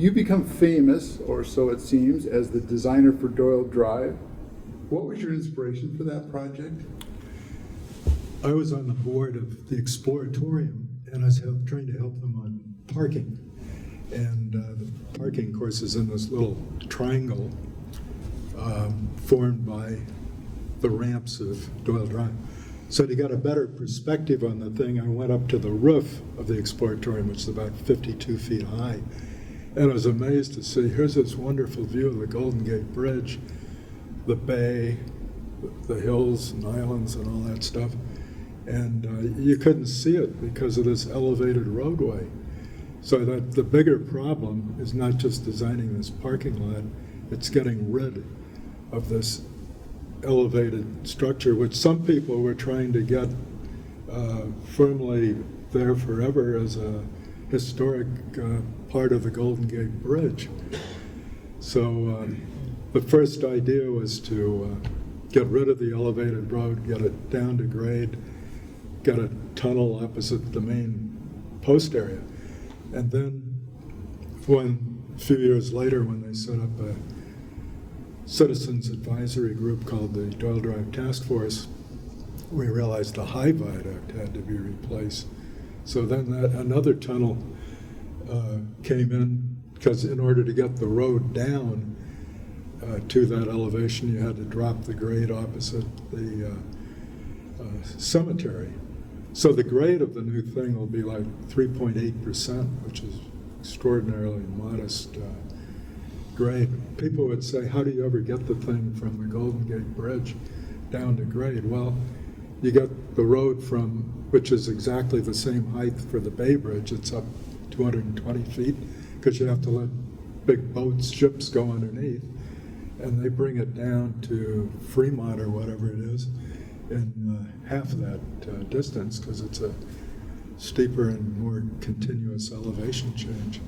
You become famous, or so it seems, as the designer for Doyle Drive. What was your inspiration for that project? I was on the board of the Exploratorium, and I was trying to help them on parking. And the parking course is in this little triangle formed by the ramps of Doyle Drive. So to get a better perspective on the thing, I went up to the roof of the Exploratorium, which is about 52 feet high. And I was amazed to see, here's this wonderful view of the Golden Gate Bridge, the bay, the hills and islands and all that stuff. And you couldn't see it because of this elevated roadway. So that the bigger problem is not just designing this parking lot, it's getting rid of this elevated structure, which some people were trying to get firmly there forever as a historic part of the Golden Gate Bridge. So the first idea was to get rid of the elevated road, get it down to grade, get a tunnel opposite the main post area. And then a few years later, when they set up a citizens advisory group called the Doyle Drive Task Force, we realized the high viaduct had to be replaced. So then another tunnel came in, because in order to get the road down to that elevation, you had to drop the grade opposite the cemetery. So the grade of the new thing will be like 3.8%, which is extraordinarily modest grade. People would say, how do you ever get the thing from the Golden Gate Bridge down to grade? Well, you get the road from, which is exactly the same height for the Bay Bridge, it's up 220 feet, because you have to let big boats, ships go underneath, and they bring it down to Fremont or whatever it is in half that distance, because it's a steeper and more continuous elevation change.